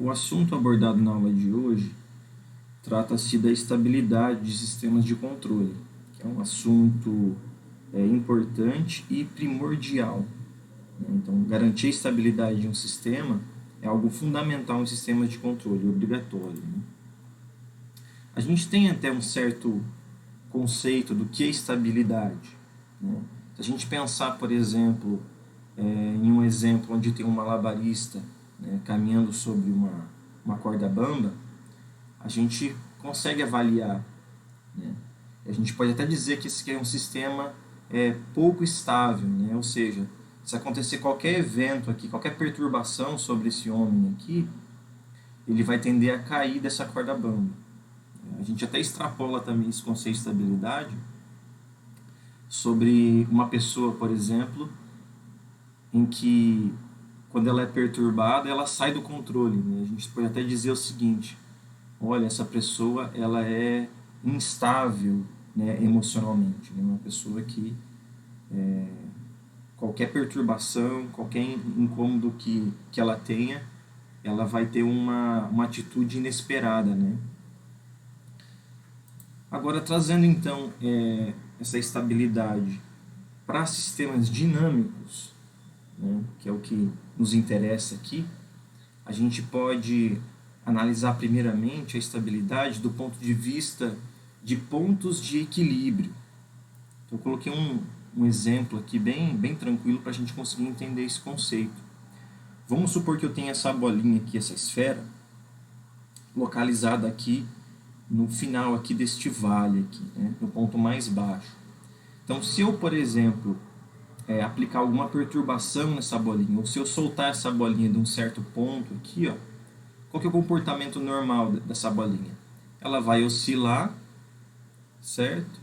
O assunto abordado na aula de hoje trata-se da estabilidade de sistemas de controle, que é um assunto importante e primordial, né? Então, garantir a estabilidade de um sistema é algo fundamental em sistemas de controle, obrigatório, né? A gente tem até um certo conceito do que é estabilidade, né? Se a gente pensar, por exemplo, em um exemplo onde tem um malabarista, né, caminhando sobre uma corda bamba, a gente consegue avaliar, né? A gente pode até dizer que esse aqui é um sistema pouco estável, né? Ou seja, se acontecer qualquer evento aqui, qualquer perturbação sobre esse homem aqui, ele vai tender a cair dessa corda bamba. A gente até extrapola também esse conceito de estabilidade sobre uma pessoa, por exemplo, em que quando ela é perturbada, ela sai do controle, né? A gente pode até dizer o seguinte: olha, essa pessoa ela é instável, né, emocionalmente, né? Uma pessoa que qualquer perturbação, qualquer incômodo que ela tenha, ela vai ter uma atitude inesperada, né? Agora, trazendo então essa estabilidade para sistemas dinâmicos, né, que é o que nos interessa aqui, a gente pode analisar primeiramente a estabilidade do ponto de vista de pontos de equilíbrio. Então, eu coloquei um exemplo aqui bem tranquilo para a gente conseguir entender esse conceito. Vamos supor que eu tenha essa bolinha aqui, essa esfera, localizada aqui no final aqui deste vale aqui, né, no ponto mais baixo. Então, se eu, por exemplo, aplicar alguma perturbação nessa bolinha, ou se eu soltar essa bolinha de um certo ponto aqui, ó, qual que é o comportamento normal dessa bolinha? Ela vai oscilar, certo?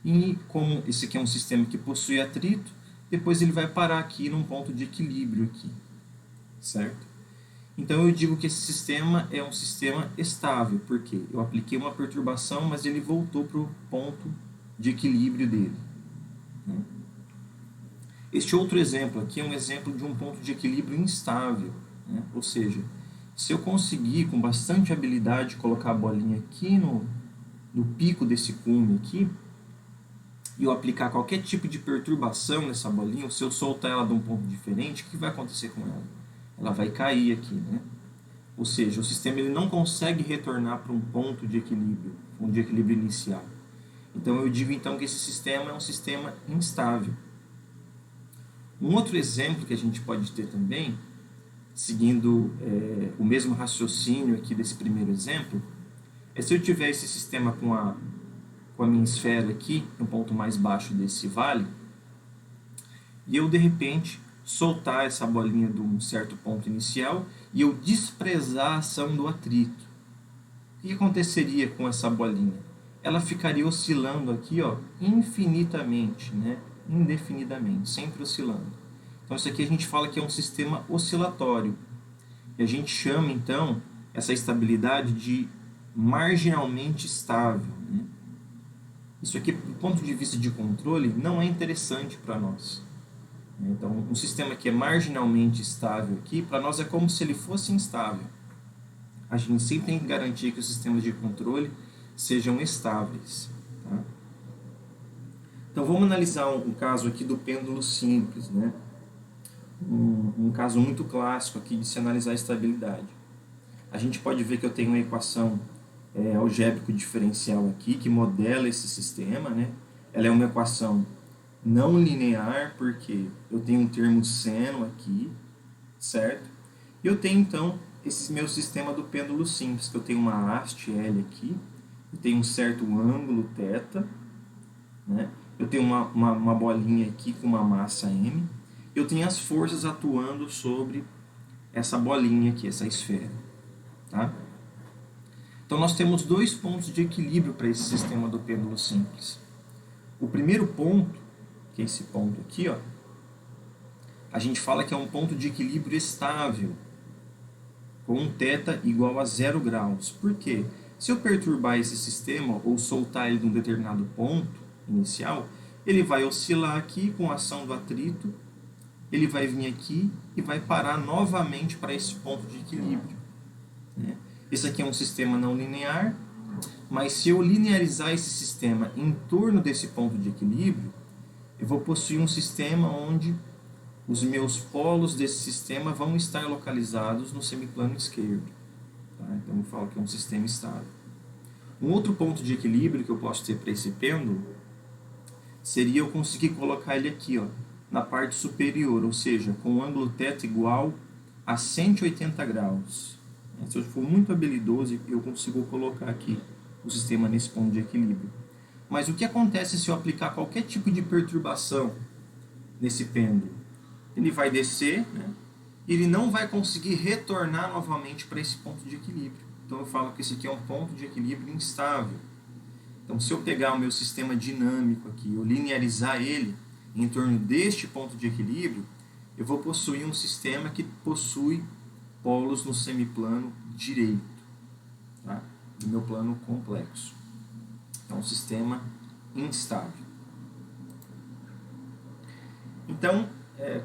E como esse aqui é um sistema que possui atrito, depois ele vai parar aqui num ponto de equilíbrio aqui, certo? Então eu digo que esse sistema é um sistema estável, porque eu apliquei uma perturbação, mas ele voltou para o ponto de equilíbrio dele, né? Este outro exemplo aqui é um exemplo de um ponto de equilíbrio instável, né? Ou seja, se eu conseguir com bastante habilidade colocar a bolinha aqui no pico desse cume aqui, e eu aplicar qualquer tipo de perturbação nessa bolinha, ou se eu soltar ela de um ponto diferente, o que vai acontecer com ela? Ela vai cair aqui, né? Ou seja, o sistema ele não consegue retornar para um ponto de equilíbrio inicial. Então eu digo então que esse sistema é um sistema instável. Um outro exemplo que a gente pode ter também, seguindo o mesmo raciocínio aqui desse primeiro exemplo, é se eu tiver esse sistema com a minha esfera aqui, no ponto mais baixo desse vale, e eu de repente soltar essa bolinha de um certo ponto inicial e eu desprezar a ação do atrito. O que aconteceria com essa bolinha? Ela ficaria oscilando aqui, ó, infinitamente, né? Indefinidamente, sempre oscilando. Então isso aqui a gente fala que é um sistema oscilatório. E a gente chama então essa estabilidade de marginalmente estável, né? Isso aqui, do ponto de vista de controle, não é interessante para nós. Então, um sistema que é marginalmente estável aqui, para nós é como se ele fosse instável. A gente sempre tem que garantir que os sistemas de controle sejam estáveis, tá? Então, vamos analisar um caso aqui do pêndulo simples, né? Um caso muito clássico aqui de se analisar a estabilidade. A gente pode ver que eu tenho uma equação algébrico diferencial aqui, que modela esse sistema, né? Ela é uma equação não linear, porque eu tenho um termo seno aqui, certo? E eu tenho, então, esse meu sistema do pêndulo simples, que eu tenho uma haste L aqui, eu tenho um certo ângulo θ, né? Eu tenho uma bolinha aqui com uma massa M, eu tenho as forças atuando sobre essa bolinha aqui, essa esfera, tá? Então, nós temos dois pontos de equilíbrio para esse sistema do pêndulo simples. O primeiro ponto, que é esse ponto aqui, ó, a gente fala que é um ponto de equilíbrio estável, com um θ igual a 0 graus. Por quê? Se eu perturbar esse sistema ou soltar ele de um determinado ponto inicial, ele vai oscilar aqui com a ação do atrito, ele vai vir aqui e vai parar novamente para esse ponto de equilíbrio. né? Esse aqui é um sistema não linear, mas se eu linearizar esse sistema em torno desse ponto de equilíbrio, eu vou possuir um sistema onde os meus polos desse sistema vão estar localizados no semiplano esquerdo. Tá? Então eu falo que é um sistema estável. Um outro ponto de equilíbrio que eu posso ter para esse pêndulo seria eu conseguir colocar ele aqui, ó, na parte superior, ou seja, com o ângulo θ igual a 180 graus. Se eu for muito habilidoso, eu consigo colocar aqui o sistema nesse ponto de equilíbrio. Mas o que acontece se eu aplicar qualquer tipo de perturbação nesse pêndulo? Ele vai descer, né? E ele não vai conseguir retornar novamente para esse ponto de equilíbrio. Então eu falo que esse aqui é um ponto de equilíbrio instável. Então se eu pegar o meu sistema dinâmico aqui, eu linearizar ele em torno deste ponto de equilíbrio, eu vou possuir um sistema que possui polos no semiplano direito, tá? Do meu plano complexo. É um sistema instável. Então,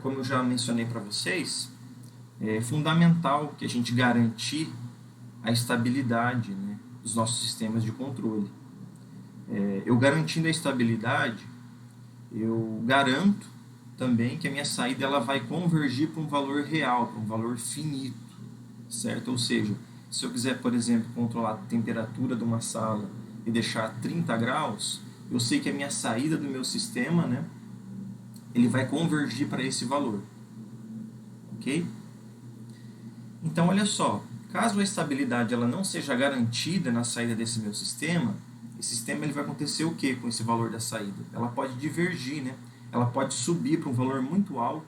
como eu já mencionei para vocês, é fundamental que a gente garantir a estabilidade, né, dos nossos sistemas de controle. Eu garantindo a estabilidade, eu garanto também que a minha saída ela vai convergir para um valor real, para um valor finito, certo? Ou seja, se eu quiser, por exemplo, controlar a temperatura de uma sala e deixar a 30 graus, eu sei que a minha saída do meu sistema, né, ele vai convergir para esse valor. Ok? Então, olha só, caso a estabilidade ela não seja garantida na saída desse meu sistema, esse sistema ele vai acontecer o que com esse valor da saída? Ela pode divergir, né? Ela pode subir para um valor muito alto,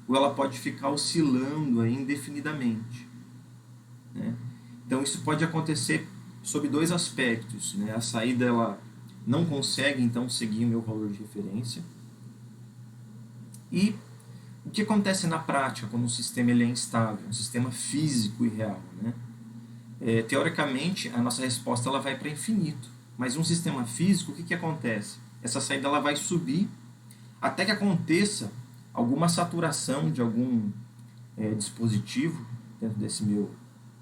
ou ela pode ficar oscilando aí indefinidamente, né? Então, isso pode acontecer sob dois aspectos, né? A saída ela não consegue, então, seguir o meu valor de referência. E o que acontece na prática quando um sistema ele é instável, um sistema físico e real, né? Teoricamente, a nossa resposta ela vai para infinito. Mas um sistema físico, o que acontece? Essa saída ela vai subir até que aconteça alguma saturação de algum dispositivo dentro desse meu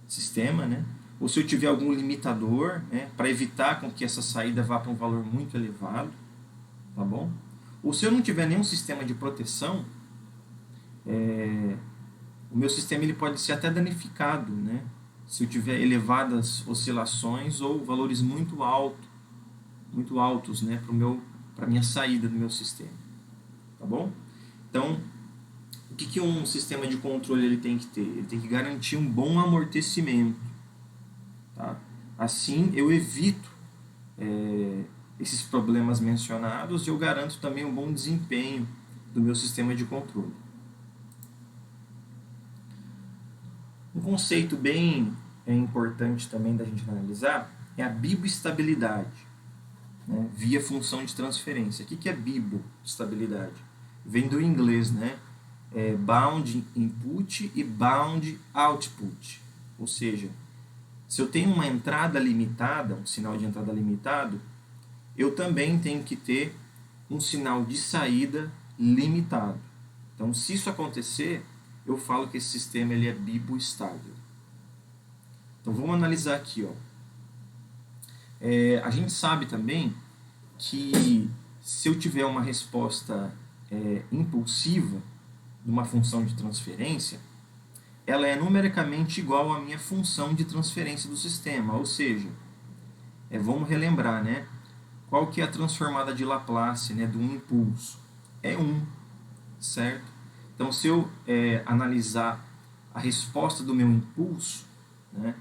sistema, né? Ou se eu tiver algum limitador, né, para evitar com que essa saída vá para um valor muito elevado, tá bom? Ou se eu não tiver nenhum sistema de proteção, o meu sistema ele pode ser até danificado, né? Se eu tiver elevadas oscilações ou valores muito altos, né, para a minha saída do meu sistema, tá bom? Então, o que um sistema de controle ele tem que ter? Ele tem que garantir um bom amortecimento, tá? Assim, eu evito esses problemas mencionados e eu garanto também um bom desempenho do meu sistema de controle. Um conceito bem importante também da gente analisar é a biboestabilidade, né, via função de transferência. O que é biboestabilidade? Vem do inglês, né? Bound input e bound output. Ou seja, se eu tenho uma entrada limitada, um sinal de entrada limitado, eu também tenho que ter um sinal de saída limitado. Então, se isso acontecer, eu falo que esse sistema ele é biboestável. Então, vamos analisar aqui. Ó. A gente sabe também que se eu tiver uma resposta impulsiva de uma função de transferência, ela é numericamente igual à minha função de transferência do sistema. Ou seja, vamos relembrar, né? Qual que é a transformada de Laplace, né, do impulso? É 1, certo? Então, se eu analisar a resposta do meu impulso, né,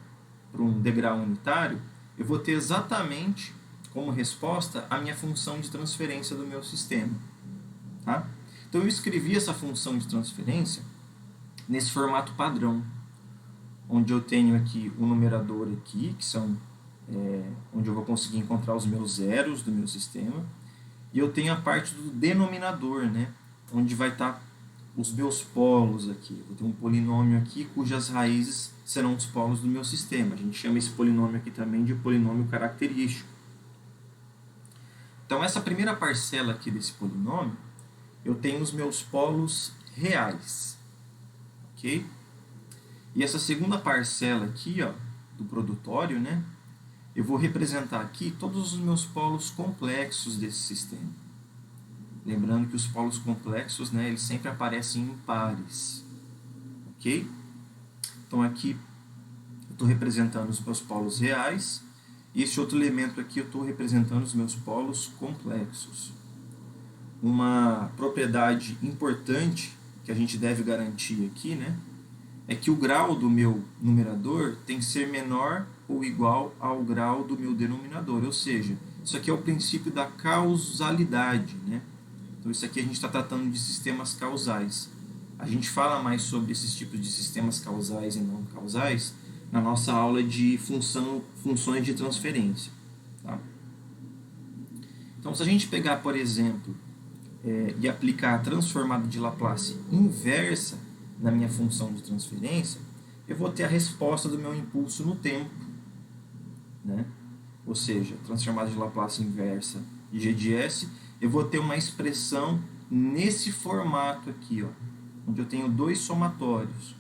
para um degrau unitário, eu vou ter exatamente como resposta a minha função de transferência do meu sistema. Tá? Então, eu escrevi essa função de transferência nesse formato padrão, onde eu tenho aqui o numerador aqui, que são onde eu vou conseguir encontrar os meus zeros do meu sistema, e eu tenho a parte do denominador, né, onde vai estar os meus polos aqui. Eu tenho um polinômio aqui cujas raízes serão os polos do meu sistema. A gente chama esse polinômio aqui também de polinômio característico. Então, essa primeira parcela aqui desse polinômio, eu tenho os meus polos reais. Ok? E essa segunda parcela aqui, ó, do produtório, né, eu vou representar aqui todos os meus polos complexos desse sistema. Lembrando que os polos complexos, né, eles sempre aparecem em pares. Ok? Então aqui eu estou representando os meus polos reais, e este outro elemento aqui eu estou representando os meus polos complexos. Uma propriedade importante que a gente deve garantir aqui, né, é que o grau do meu numerador tem que ser menor ou igual ao grau do meu denominador, ou seja, isso aqui é o princípio da causalidade, né? Então isso aqui a gente está tratando de sistemas causais. A gente fala mais sobre esses tipos de sistemas causais e não causais na nossa aula de funções de transferência. Tá? Então se a gente pegar, por exemplo, e aplicar a transformada de Laplace inversa na minha função de transferência, eu vou ter a resposta do meu impulso no tempo, né? Ou seja, transformada de Laplace inversa de G de S, eu vou ter uma expressão nesse formato aqui, ó, onde eu tenho dois somatórios.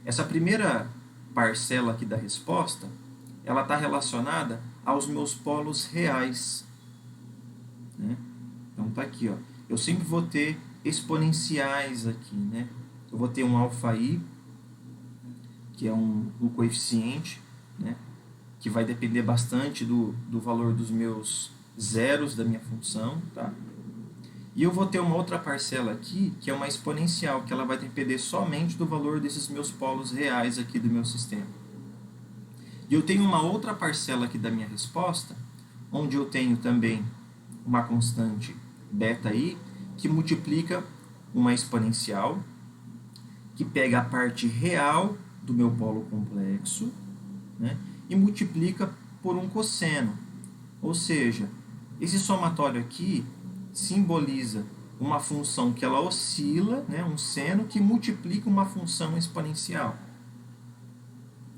Essa primeira parcela aqui da resposta, ela está relacionada aos meus polos reais, né? Então está aqui, ó. Eu sempre vou ter exponenciais aqui, né? Eu vou ter um alφ(i), que é um coeficiente, né, que vai depender bastante do valor dos meus zeros da minha função. Tá? E eu vou ter uma outra parcela aqui, que é uma exponencial, que ela vai depender somente do valor desses meus polos reais aqui do meu sistema. E eu tenho uma outra parcela aqui da minha resposta, onde eu tenho também uma constante βi, que multiplica uma exponencial, que pega a parte real do meu polo complexo, né, e multiplica por um cosseno. Ou seja, esse somatório aqui simboliza uma função que ela oscila, né, um seno que multiplica uma função exponencial.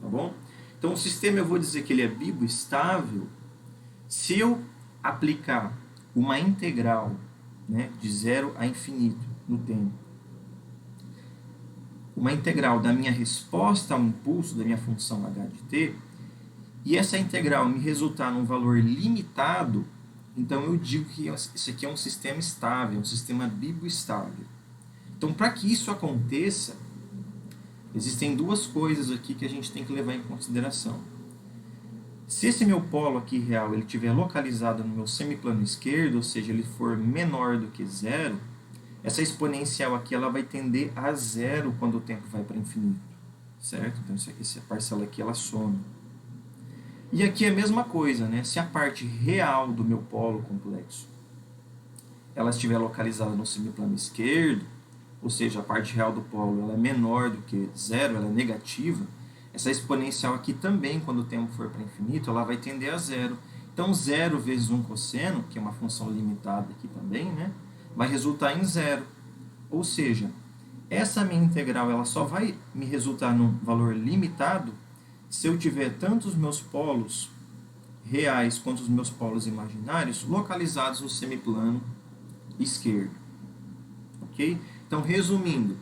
Tá bom? Então o sistema, eu vou dizer que ele é biboestável se eu aplicar uma integral, né, de 0 a infinito no tempo. Uma integral da minha resposta ao impulso da minha função h de t, e essa integral me resultar num valor limitado, então eu digo que isso aqui é um sistema estável, um sistema biboestável. Então, para que isso aconteça, existem duas coisas aqui que a gente tem que levar em consideração. Se esse meu polo aqui real ele estiver localizado no meu semiplano esquerdo, ou seja, ele for menor do que zero, essa exponencial aqui ela vai tender a zero quando o tempo vai para infinito, certo? Então essa parcela aqui ela some. E aqui é a mesma coisa, né? Se a parte real do meu polo complexo ela estiver localizada no semiplano esquerdo, ou seja, a parte real do polo ela é menor do que zero, ela é negativa, essa exponencial aqui também, quando o tempo for para infinito, ela vai tender a zero. Então, 0 vezes 1 cosseno, que é uma função limitada aqui também, né, vai resultar em zero. Ou seja, essa minha integral ela só vai me resultar num valor limitado se eu tiver tanto os meus polos reais quanto os meus polos imaginários localizados no semiplano esquerdo. Ok? Então, resumindo,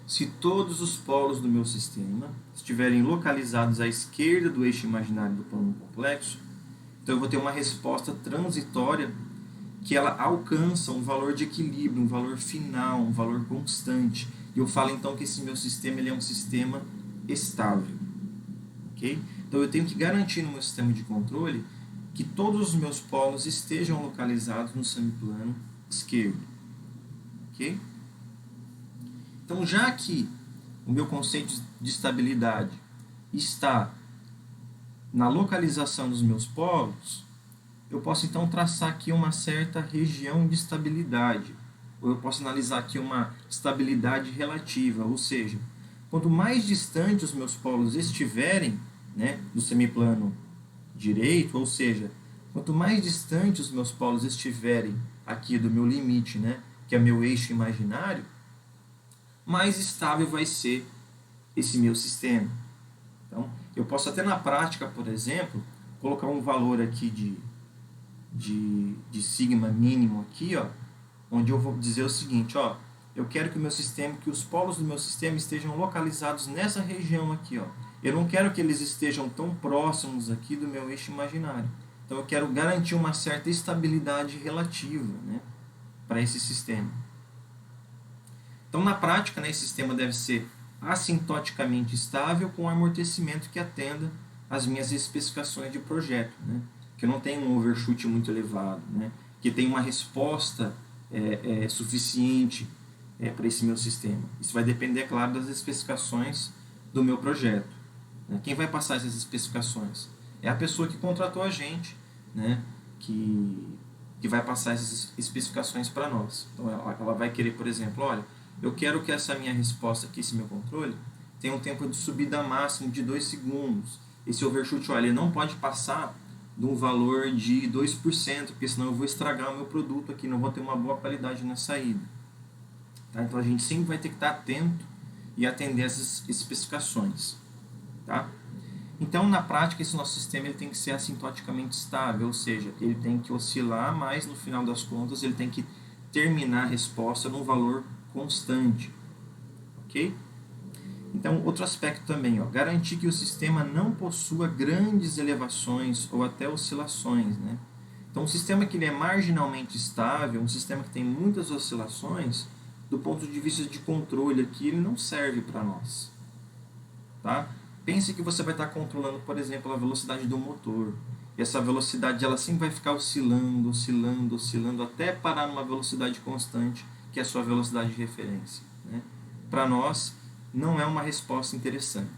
se todos os polos do meu sistema estiverem localizados à esquerda do eixo imaginário do plano complexo, então eu vou ter uma resposta transitória que ela alcança um valor de equilíbrio, um valor final, um valor constante. E eu falo então que esse meu sistema ele é um sistema estável. Okay? Então eu tenho que garantir no meu sistema de controle que todos os meus polos estejam localizados no semiplano esquerdo. Okay? Então, já que o meu conceito de estabilidade está na localização dos meus polos, eu posso então traçar aqui uma certa região de estabilidade, ou eu posso analisar aqui uma estabilidade relativa, ou seja, quanto mais distante os meus polos estiverem, né, do semiplano direito, ou seja, quanto mais distante os meus polos estiverem aqui do meu limite, né, que é meu eixo imaginário, mais estável vai ser esse meu sistema. Então, eu posso até na prática, por exemplo, colocar um valor aqui de sigma mínimo aqui, ó, onde eu vou dizer o seguinte, ó, eu quero que o meu sistema, que os polos do meu sistema estejam localizados nessa região aqui, ó. Eu não quero que eles estejam tão próximos aqui do meu eixo imaginário. Então eu quero garantir uma certa estabilidade relativa, né, para esse sistema. Então na prática, né, esse sistema deve ser assintoticamente estável com amortecimento que atenda às minhas especificações de projeto, né, que eu não tenho um overshoot muito elevado, né, que tem uma resposta suficiente para esse meu sistema. Isso vai depender, claro, das especificações do meu projeto. Né? Quem vai passar essas especificações? É a pessoa que contratou a gente, né? que vai passar essas especificações para nós. Então ela vai querer, por exemplo, olha, eu quero que essa minha resposta aqui, esse meu controle, tenha um tempo de subida máximo de 2 segundos. Esse overshoot, olha, ele não pode passar de um valor de 2%, porque senão eu vou estragar o meu produto aqui, não vou ter uma boa qualidade na saída. Tá? Então a gente sempre vai ter que estar atento e atender essas especificações. Tá? Então, na prática, esse nosso sistema ele tem que ser assintoticamente estável, ou seja, ele tem que oscilar, mas no final das contas ele tem que terminar a resposta num valor constante. Ok? Então, outro aspecto também, ó, garantir que o sistema não possua grandes elevações ou até oscilações. Né? Então, um sistema que ele é marginalmente estável, um sistema que tem muitas oscilações, do ponto de vista de controle aqui, ele não serve para nós. Tá? Pense que você vai estar controlando, por exemplo, a velocidade do motor. E essa velocidade ela sempre vai ficar oscilando, oscilando, oscilando, até parar numa velocidade constante, que é a sua velocidade de referência. Né? Para nós, não é uma resposta interessante.